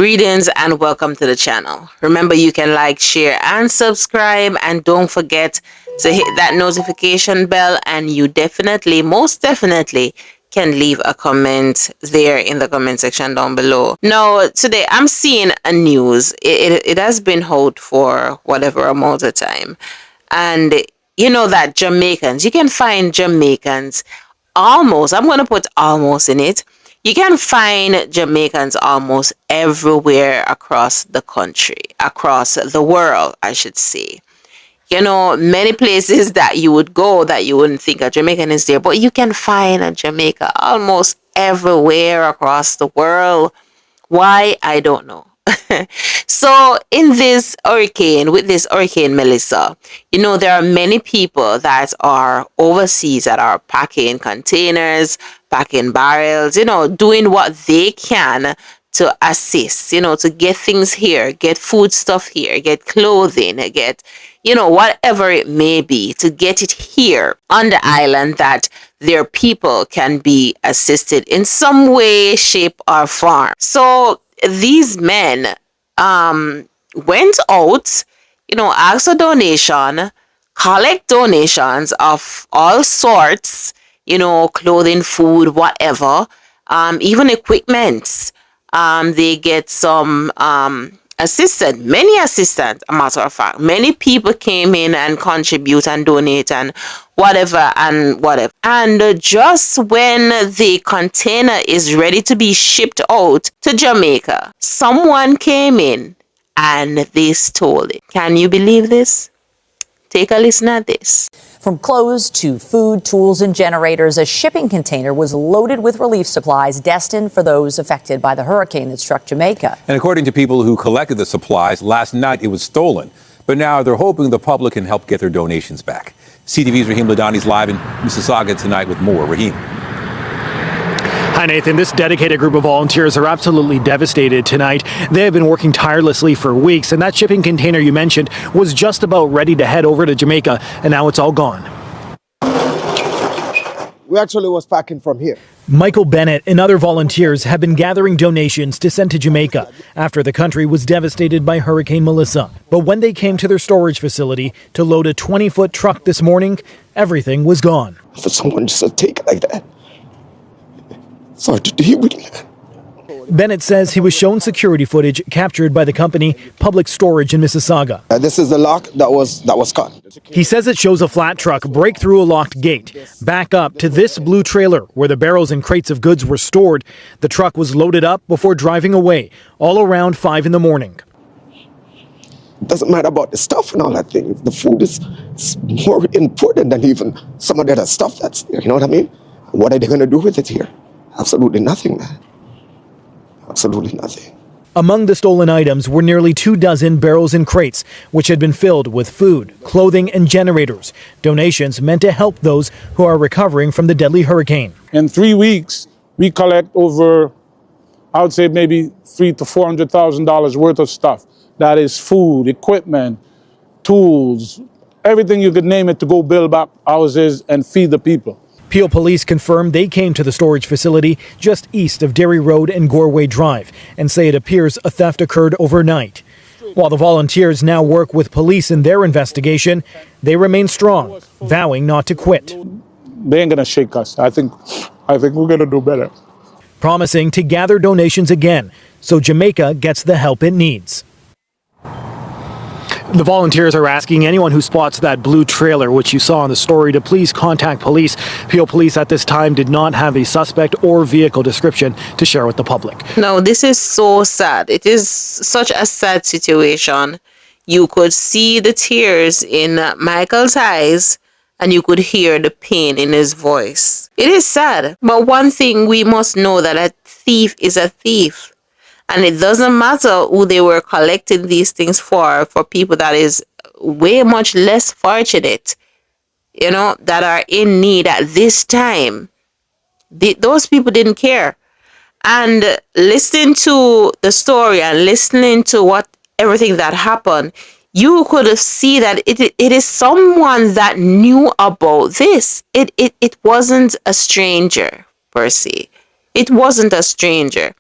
Greetings and welcome to the channel. Remember, you can like, share, and subscribe, and don't forget to hit that notification bell, and you definitely, most definitely, can leave a comment there in the comment section down below. Now, today I'm seeing a news. It has been out for whatever amount of time. And you know that Jamaicans, you can find Jamaicans almost, I'm going to put almost in it. You can find Jamaicans almost everywhere across the country, across the world, I should say. You know, many places that you would go that you wouldn't think a Jamaican is there, but you can find a Jamaica almost everywhere across the world. Why? I don't know. So in this hurricane, with this hurricane Melissa, you know, there are many people that are overseas that are packing containers, packing barrels, you know, doing what they can to assist, you know, to get things here, get food stuff here, get clothing, get, you know, whatever it may be, to get it here on the island that their people can be assisted in some way, shape, or form. So these men went out, you know, asked for donation, collect donations of all sorts, you know, clothing, food, whatever, even equipments. They get some many assistants, a matter of fact. Many people came in and contribute and donate and whatever and whatever. And just when the container is ready to be shipped out to Jamaica, someone came in and they stole it. Can you believe this? Take a listen at this. From clothes to food, tools, and generators, a shipping container was loaded with relief supplies destined for those affected by the hurricane that struck Jamaica. And according to people who collected the supplies, last night it was stolen. But now they're hoping the public can help get their donations back. CTV's Raheem Ladani's live in Mississauga tonight with more. Raheem. Hi, Nathan. This dedicated group of volunteers are absolutely devastated tonight. They have been working tirelessly for weeks, and that shipping container you mentioned was just about ready to head over to Jamaica, and now it's all gone. We actually was packing from here. Michael Bennett and other volunteers have been gathering donations to send to Jamaica after the country was devastated by Hurricane Melissa. But when they came to their storage facility to load a 20-foot truck this morning, everything was gone. For someone just to take it like that, it's hard to deal with it. Bennett says he was shown security footage captured by the company Public Storage in Mississauga. This is the lock that was cut. He says it shows a flat truck break through a locked gate, back up to this blue trailer where the barrels and crates of goods were stored. The truck was loaded up before driving away, all around 5 in the morning. It doesn't matter about the stuff and all that thing. The food is more important than even some of the other stuff that's there. You know what I mean? What are they going to do with it here? Absolutely nothing, man. Absolutely nothing. Among the stolen items were nearly 24 barrels and crates, which had been filled with food, clothing, and generators. Donations meant to help those who are recovering from the deadly hurricane. In 3 weeks, we collect over, I would say maybe $300,000 to $400,000 worth of stuff. That is food, equipment, tools, everything you could name it to go build back houses and feed the people. Peel Police confirmed they came to the storage facility just east of Derry Road and Goreway Drive and say it appears a theft occurred overnight. While the volunteers now work with police in their investigation, they remain strong, vowing not to quit. They ain't gonna shake us. I think we're gonna do better. Promising to gather donations again so Jamaica gets the help it needs. The volunteers are asking anyone who spots that blue trailer, which you saw in the story, to please contact police. Peel Police at this time did not have a suspect or vehicle description to share with the public. No, this is so sad. It is such a sad situation. You could see the tears in Michael's eyes and you could hear the pain in his voice. It is sad. But one thing we must know, that a thief is a thief. And it doesn't matter who they were collecting these things for people that is way much less fortunate, you know, that are in need at this time. Those people didn't care. And listening to the story and listening to everything that happened, you could see that it is someone that knew about this. It wasn't a stranger per se. It wasn't a stranger.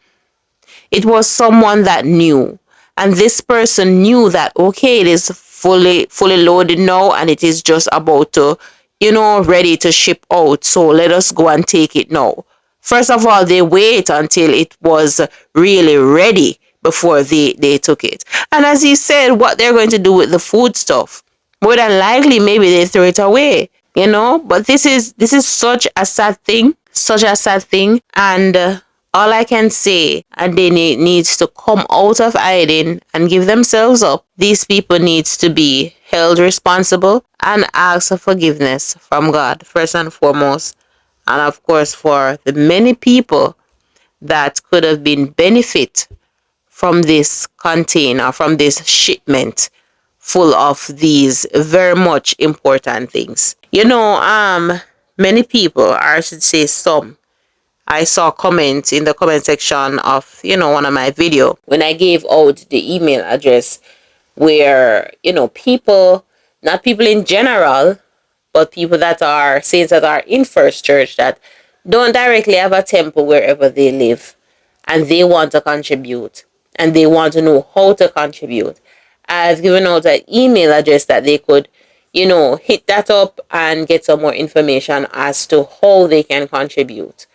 It was someone that knew. And this person knew that, okay, it is fully loaded now and it is just about to, ready to ship out. So let us go and take it now. First of all, they wait until it was really ready before they took it. And as he said, what they're going to do with the food stuff, more than likely, maybe they throw it away, But this is such a sad thing, and all I can say, and they needs to come out of hiding and give themselves up. These people needs to be held responsible and ask for forgiveness from God first and foremost, and of course for the many people that could have been benefit from this container, from this shipment full of these very much important things. Many people, or I should say some, I saw comments in the comment section of, one of my video when I gave out the email address where, people, not people in general, but people that are saints that are in First Church that don't directly have a temple wherever they live, and they want to contribute and they want to know how to contribute. I've given out an email address that they could, hit that up and get some more information as to how they can contribute.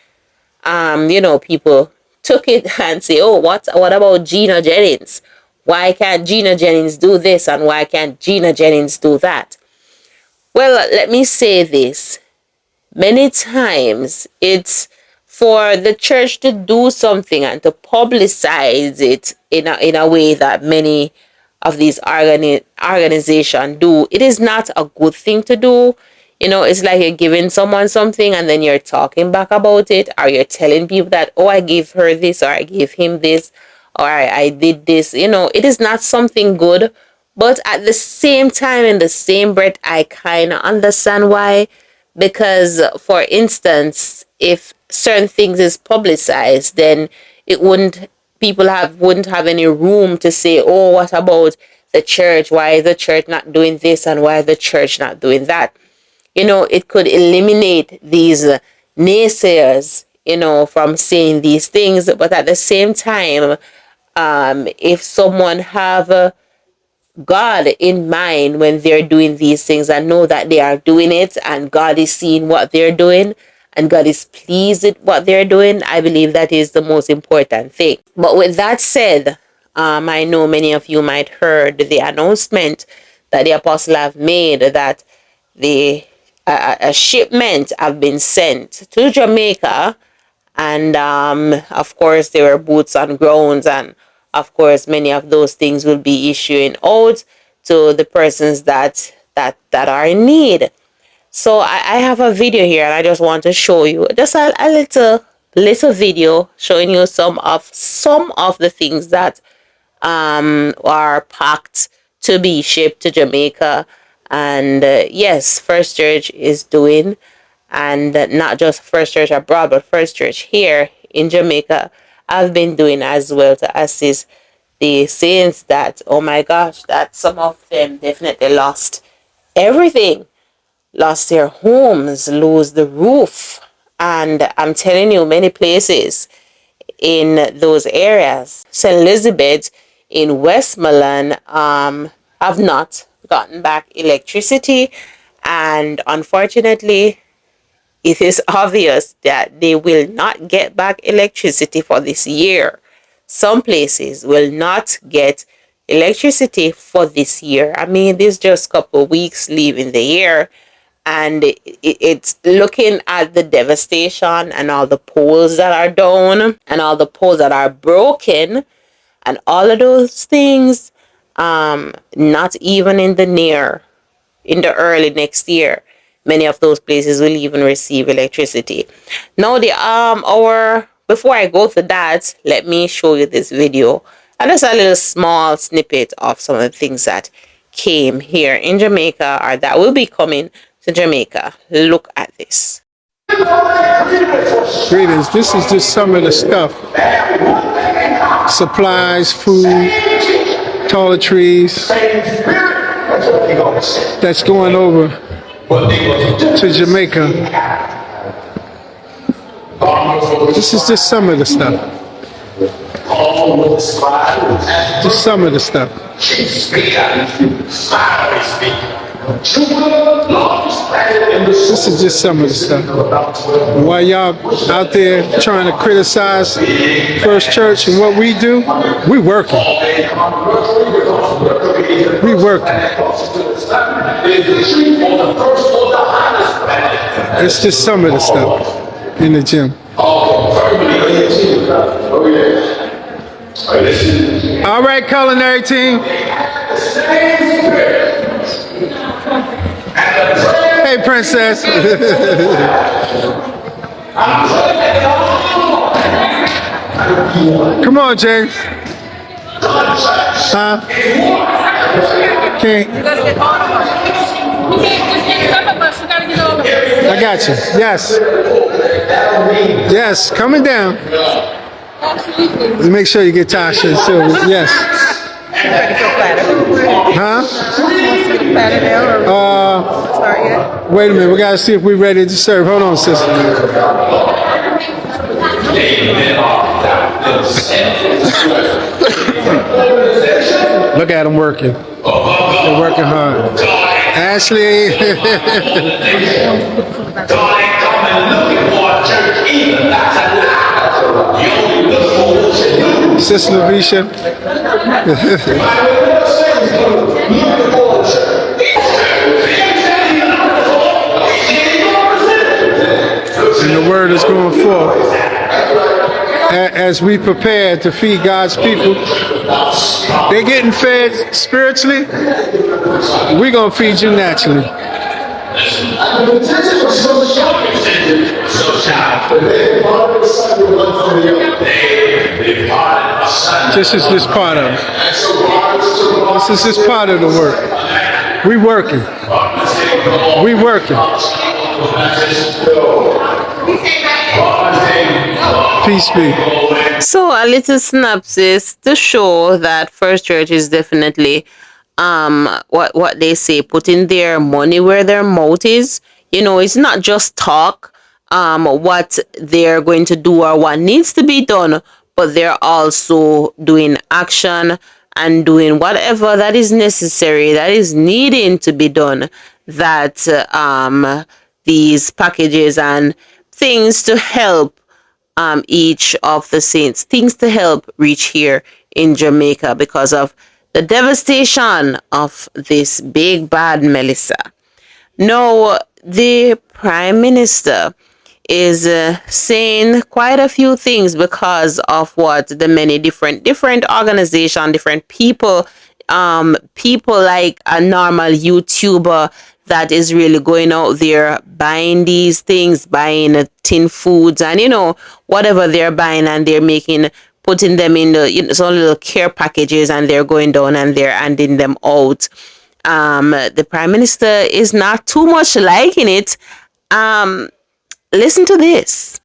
People took it and say, oh, what about Gina Jennings? Why can't Gina Jennings do this and why can't Gina Jennings do that? Well, let me say this. Many times it's for the church to do something and to publicize it in a way that many of these organizations do. It is not a good thing to do. It's like you're giving someone something and then you're talking back about it, or you're telling people that, oh, I gave her this, or I gave him this, or I did this. It is not something good. But at the same time, in the same breath, I kind of understand why. Because, for instance, if certain things is publicized, then it wouldn't wouldn't have any room to say, oh, what about the church? Why is the church not doing this and why is the church not doing that? It could eliminate these naysayers, from saying these things. But at the same time, if someone have God in mind when they're doing these things and know that they are doing it and God is seeing what they're doing and God is pleased with what they're doing, I believe that is the most important thing. But with that said, I know many of you might heard the announcement that the apostle have made that the a shipment have been sent to Jamaica, and of course there were boots on grounds, and of course many of those things will be issuing out to the persons that are in need. So I have a video here and I just want to show you just a little video showing you some of the things that are packed to be shipped to Jamaica. And yes, First Church is doing, and not just First Church abroad, but First Church here in Jamaica, I've been doing as well to assist the saints that, oh my gosh, that some of them definitely lost everything, lost their homes, lose the roof. And I'm telling you, many places in those areas, St. Elizabeth in Westmoreland, have not gotten back electricity. And unfortunately, it is obvious that they will not get back electricity for this year. Some places will not get electricity for this year. I mean, there's just a couple of weeks leaving the year, and it's looking at the devastation and all the poles that are down and all the poles that are broken and all of those things. Not even in the early next year, many of those places will even receive electricity. Now the our before I go to that, let me show you this video and just a little small snippet of some of the things that came here in Jamaica or that will be coming to Jamaica. Look at this. Greetings. This is just some of the stuff. Supplies, food, toiletries that's going over to Jamaica. This is just some of the stuff. Just some of the stuff. This is just some of the stuff. While y'all out there trying to criticize First Church and what we do, we working. We working. It's just some of the stuff in the gym. All right, culinary team. Hey, princess. Come on, James. Huh? Can't. I got you. Yes. Yes, coming down. Make sure you get Tasha and Sylvia. Yes. Huh? Wait a minute. We gotta see if we're ready to serve. Hold on, sister. Look at them working. They're working hard. Ashley. Sister Lavisha. And the word is going forth. As we prepare to feed God's people, they're getting fed spiritually. We're going to feed you naturally. This is just part of it. This is just part of the work. We working. We working. Peace be. So a little synopsis to show that First Church is definitely what they say, putting their money where their mouth is. You know, it's not just talk what they're going to do or what needs to be done, but they're also doing action and doing whatever that is necessary, that is needing to be done, that these packages and things to help each of the saints, things to help reach here in Jamaica because of the devastation of this big bad Melissa. Now, the Prime Minister is saying quite a few things because of what the many different organizations, different people, people like a normal YouTuber that is really going out there buying these things, buying tin foods and, you know, whatever they're buying, and they're putting them in the, you know, some little care packages, and they're going down and they're handing them out. The Prime Minister is not too much liking it. Listen to this.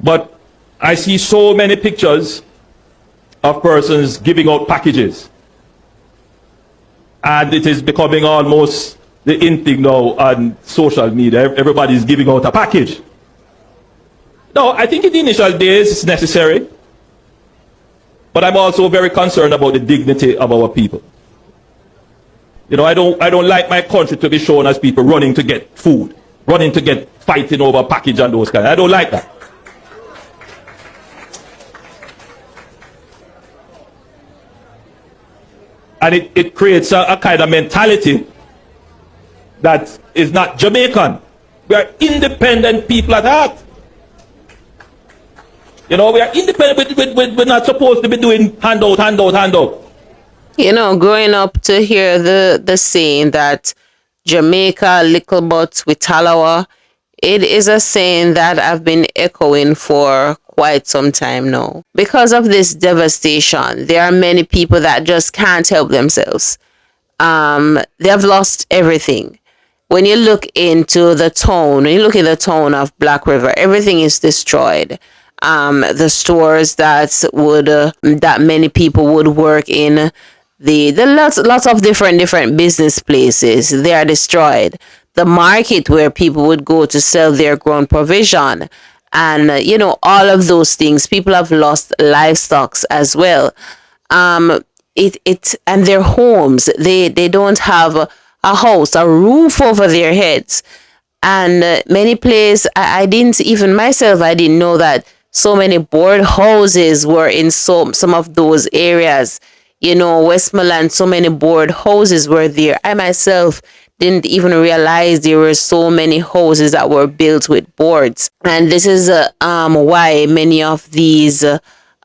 But I see so many pictures of persons giving out packages. And it is becoming almost the in thing now on social media. Everybody's giving out a package. Now, I think in the initial days it's necessary. But I'm also very concerned about the dignity of our people. You know, I don't like my country to be shown as people running to get food, running to get fighting over package and those kind. I don't like that. And it creates a kind of mentality that is not Jamaican. We are independent people at heart. You know, we are independent. We're not supposed to be doing handout, handout, handout. You know, growing up to hear the saying that Jamaica little butts with talawa, it is a saying that I've been echoing for quite some time now. Because of this devastation, there are many people that just can't help themselves. They have lost everything. When you look into the town, when you look at the town of Black River, everything is destroyed. The stores that many people would work in, the lots of different business places, they are destroyed. The market where people would go to sell their grown provision, and all of those things. People have lost livestock as well. um it and their homes, they don't have a house, a roof over their heads. And many places, I didn't even myself, I didn't know that so many board houses were in some of those areas. Westmoreland, so many board houses were there. I myself didn't even realize there were so many houses that were built with boards. And this is why many of these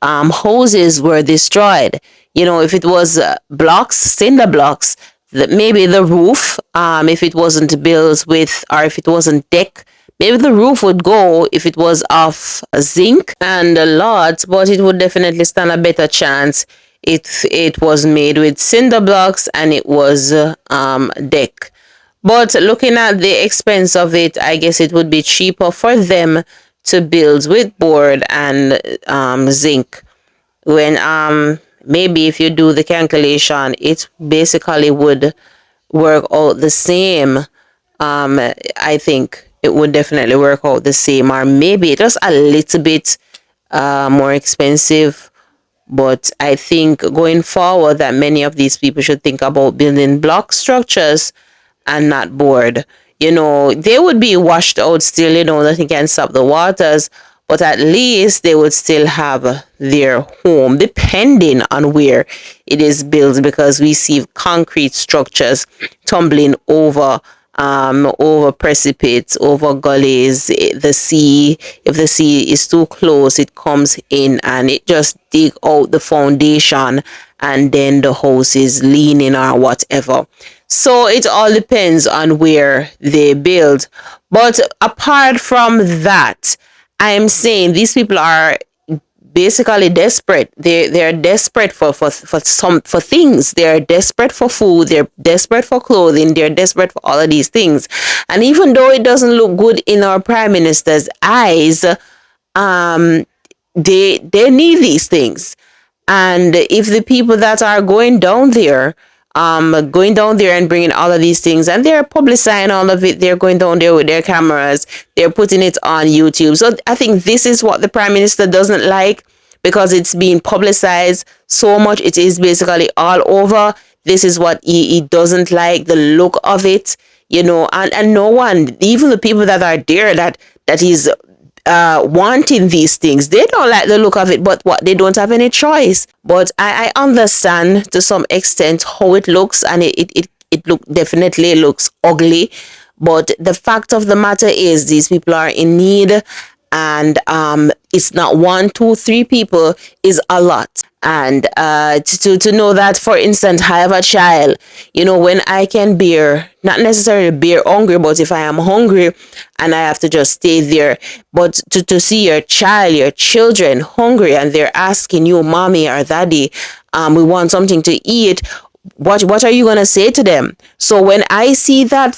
houses were destroyed. If it was blocks, cinder blocks, maybe the roof, if it wasn't built with, or if it wasn't deck, maybe the roof would go if it was of zinc and a lot, but it would definitely stand a better chance if it was made with cinder blocks and it was deck. But looking at the expense of it, I guess it would be cheaper for them to build with board and zinc. When maybe if you do the calculation, it basically would work out the same. I think it would definitely work out the same, or maybe just a little bit more expensive. But I think going forward that many of these people should think about building block structures and not board. They would be washed out still, nothing can stop the waters, but at least they would still have their home, depending on where it is built, because we see concrete structures tumbling over precipices, over gullies. The sea, if the sea is too close, it comes in and it just dig out the foundation, and then the house is leaning or whatever. So it all depends on where they build. But apart from that, I am saying these people are basically desperate. They're desperate for things. They're desperate for food. They're desperate for clothing. They're desperate for all of these things. And even though it doesn't look good in our prime minister's eyes, they need these things. And if the people that are going down there and bringing all of these things, and they're publicizing all of it, they're going down there with their cameras, they're putting it on YouTube. So I think this is what the prime minister doesn't like, because it's being publicized so much. It is basically all over. This is what he doesn't like, the look of it, and no one, even the people that are there that is wanting these things, they don't like the look of it, but what, they don't have any choice. But I understand to some extent how it looks, and it definitely looks ugly. But the fact of the matter is, these people are in need, and it's not one, two, three people, is a lot. And to know that, for instance, I have a child, when I can bear, not necessarily bear hungry, but if I am hungry and I have to just stay there, but to see your child, your children hungry, and they're asking you, mommy or daddy, we want something to eat. What are you going to say to them? So when I see that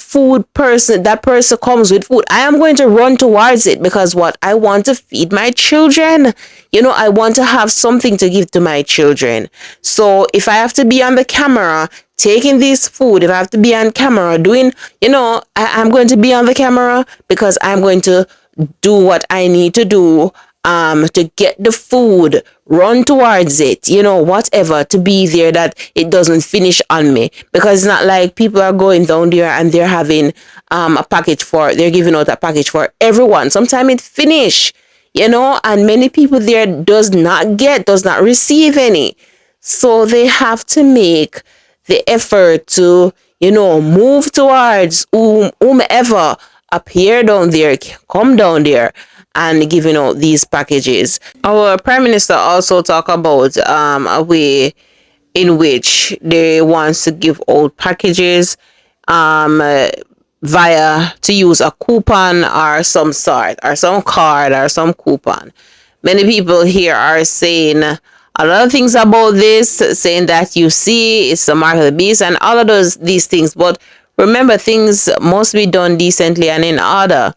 person comes with food, I am going to run towards it, because what, I want to feed my children. I want to have something to give to my children. So if I have to be on the camera taking this food, if I have to be on camera doing, I'm going to be on the camera, because I'm going to do what I need to do to get the food, run towards it, whatever, to be there, that it doesn't finish on me. Because it's not like people are going down there and they're having they're giving out a package for everyone. Sometimes it finish, and many people there does not receive any. So they have to make the effort to, move towards whomever appear down there, come down there, and giving out these packages. Our prime minister also talk about a way in which they wants to give out packages via, to use a coupon or some sort, or some card or some coupon. Many people here are saying a lot of things about this, saying that, you see, it's the mark of the beast and all of these things. But remember, things must be done decently and in order,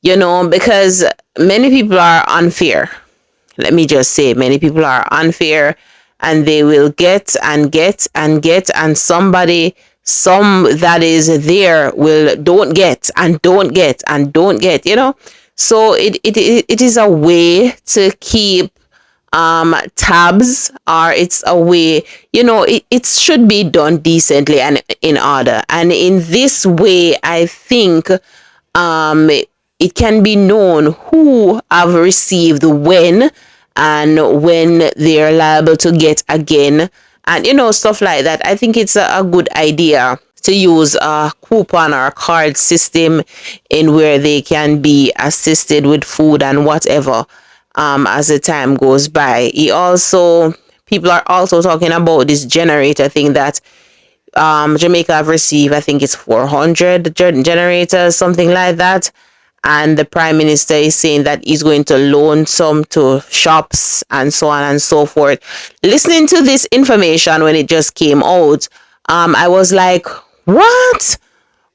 because many people are unfair. Let me just say, many people are unfair, and they will get and get and get, and some that is there will don't get and don't get and don't get, So it is a way to keep tabs, or it's a way, it should be done decently and in order. And in this way, I think it can be known who have received when, and when they're liable to get again, and stuff like that. I think it's a good idea to use a coupon or a card system in where they can be assisted with food and whatever, as the time goes by. People are also talking about this generator thing that Jamaica have received. I think it's 400 generators, something like that. And the Prime Minister is saying that he's going to loan some to shops and so on and so forth. Listening to this information when it just came out, I was like, what?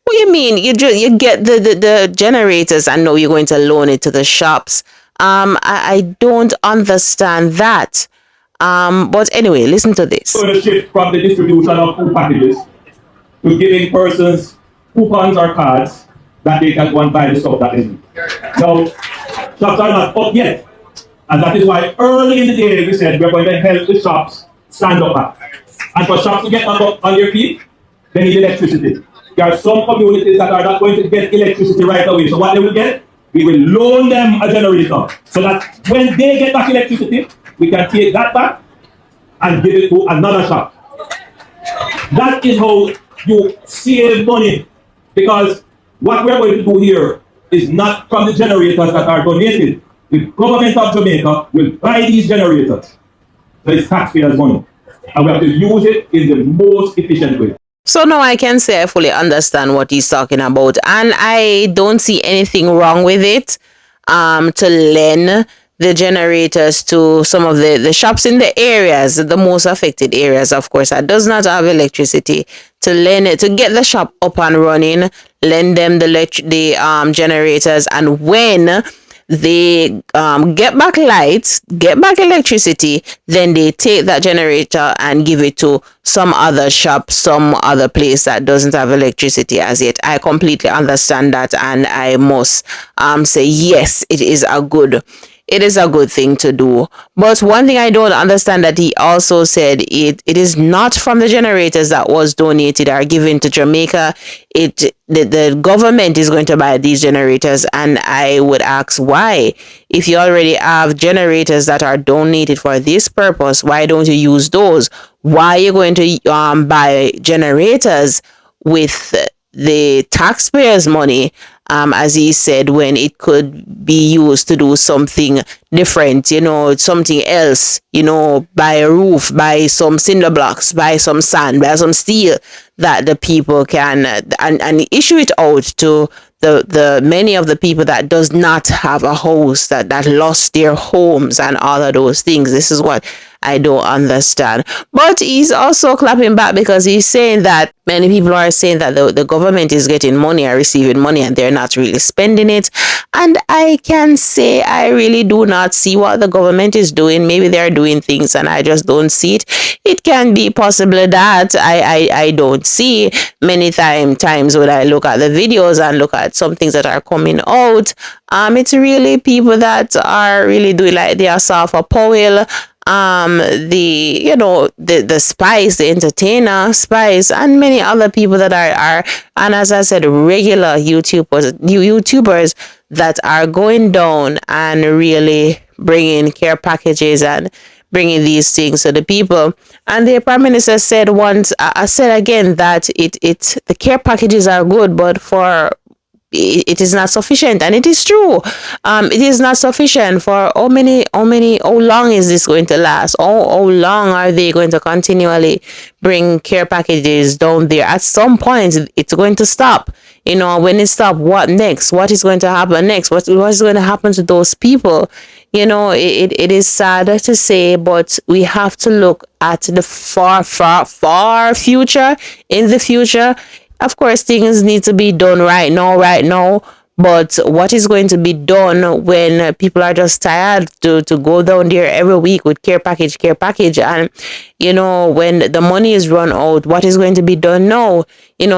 What do you mean? You get the generators and now you're going to loan it to the shops? I don't understand that. But anyway, listen to this. Going to shift from the distribution of food packages to giving persons coupons or cards that they can go and buy the stuff that they need. Now, shops are not up yet. And that is why early in the day we said we're going to help the shops stand up back. And for shops to get back up on their feet, they need electricity. There are some communities that are not going to get electricity right away. So what they will get, we will loan them a generator. So that when they get back electricity, we can take that back and give it to another shop. That is how you save money. Because what we're going to do here is not from the generators that are donated. The government of Jamaica will buy these generators. So it's taxpayers' money. And we have to use it in the most efficient way. So now I can say I fully understand what he's talking about, and I don't see anything wrong with it. To lend the generators to some of the shops in the areas, the most affected areas, of course, that does not have electricity, to lend it, to get the shop up and running, lend them the generators, and when they get back lights, get back electricity, then they take that generator and give it to some other shop, some other place that doesn't have electricity as yet. I completely understand that, and I must say yes, it is a good thing to do. But one thing I don't understand, that he also said it is not from the generators that was donated or given to Jamaica. The government is going to buy these generators, and I would ask why. If you already have generators that are donated for this purpose, why don't you use those? Why are you going to buy generators with the taxpayers' money, as he said, when it could be used to do something different, something else, buy a roof, buy some cinder blocks, buy some sand, buy some steel that the people can, and issue it out to the many of the people that does not have a house, that lost their homes and all of those things. This is what I don't understand. But he's also clapping back, because he's saying that many people are saying that the government is getting money or receiving money and they're not really spending it. And I can say I really do not see what the government is doing. Maybe they're doing things and I just don't see it. It can be possible that I don't see. Many times when I look at the videos and look at some things that are coming out, it's really people that are really doing, like the Asafa Powell, the Spice, the entertainer Spice, and many other people that are, and as I said, regular YouTubers that are going down and really bringing care packages and bringing these things to the people. And the Prime Minister said once, I said again, that the care packages are good, but it is not sufficient, and it is true. It is not sufficient for how long is this going to last? How long are they going to continually bring care packages down there? At some point, it's going to stop. When it stops, what next? What is going to happen next? What is going to happen to those people? It is sad to say, but we have to look at the far future. In the future, of course, things need to be done right now. But what is going to be done when people are just tired to go down there every week with care package? And, when the money is run out, what is going to be done now?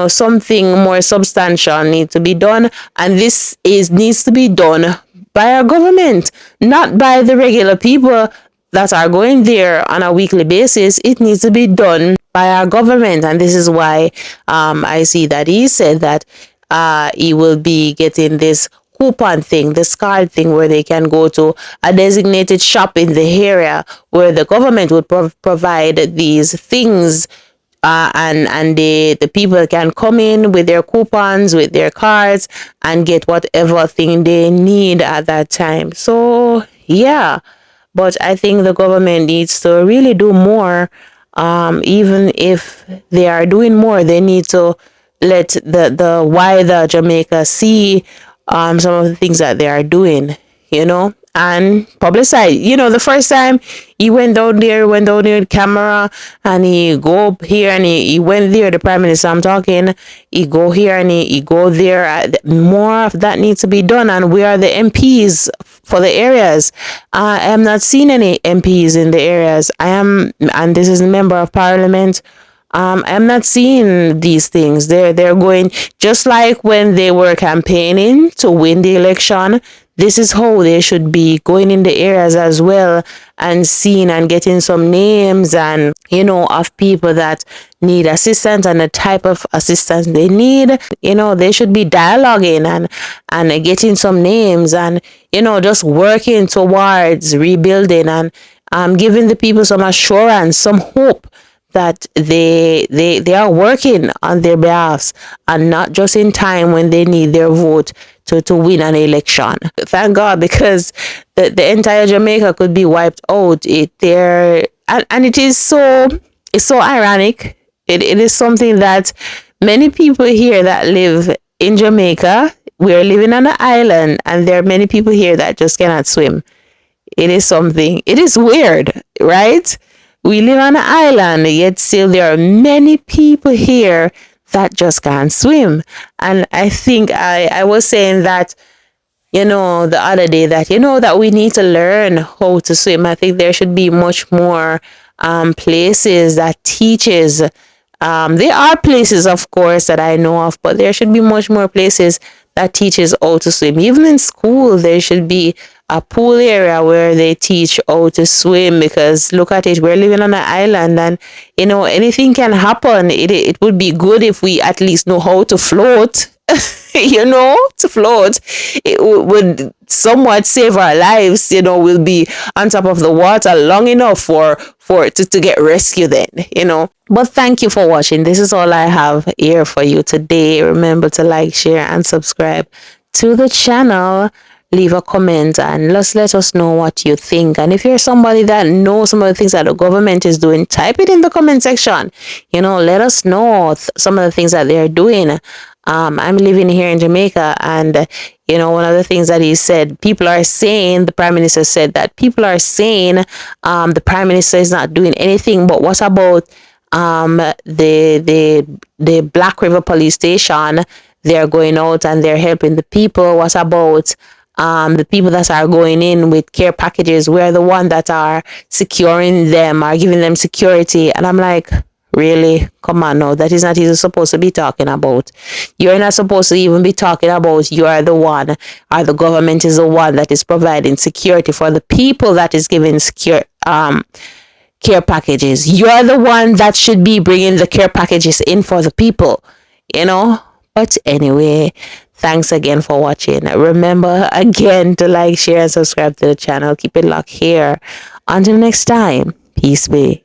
Something more substantial needs to be done. And this needs to be done by our government, not by the regular people that are going there on a weekly basis. It needs to be done by our government. And this is why I see that he said that he will be getting this coupon thing, this card thing, where they can go to a designated shop in the area where the government would provide these things, and the people can come in with their coupons, with their cards, and get whatever thing they need at that time. So yeah, but I think the government needs to really do more. Even if they are doing more, they need to let the wider Jamaica see some of the things that they are doing, and publicize. The first time he went down there with camera, and he go up here, and he went there, the prime minister I'm talking, he go here and he go there. More of that needs to be done, and we are the MPs for the areas. I am not seeing any MPs in the areas. And this is a member of parliament. I'm not seeing these things. They're going just like when they were campaigning to win the election. This is how they should be going in the areas as well, and seeing and getting some names, and of people that need assistance and the type of assistance they need. They should be dialoguing and getting some names, and just working towards rebuilding, and giving the people some assurance, some hope that they are working on their behalves, and not just in time when they need their vote to win an election. Thank God, because the entire Jamaica could be wiped out. And it is it's so ironic. It is something that many people here that live in Jamaica, we are living on an island, and there are many people here that just cannot swim. It is weird, right? We live on an island, yet still there are many people here that just can't swim. And I think I was saying that, the other day, that, that we need to learn how to swim. I think there should be much more places that teaches. There are places, of course, that I know of, but there should be much more places that teaches how to swim. Even in school, there should be a pool area where they teach how to swim, because look at it, we're living on an island, and anything can happen. It would be good if we at least know how to float. To float, it would somewhat save our lives. We'll be on top of the water long enough for to get rescued then. But thank you for watching. This is all I have here for you today. Remember to like, share, and subscribe to the channel. Leave a comment and let us know what you think. And if you're somebody that knows some of the things that the government is doing, type it in the comment section. Let us know some of the things that they're doing. I'm living here in Jamaica, and one of the things that he said, the prime minister said that people are saying the prime minister is not doing anything. But what about the Black River police station? They're going out and they're helping the people. What about the people that are going in with care packages? We're the one that are securing them, are giving them security. And I'm like, really? Come on, no, that is not even supposed to be talking about. You're not supposed to even be talking about you are the one, or the government is the one that is providing security for the people, that is giving care packages. You're the one that should be bringing the care packages in for the people, But anyway, thanks again for watching. Remember again to like, share, and subscribe to the channel. Keep it locked here. Until next time, peace be.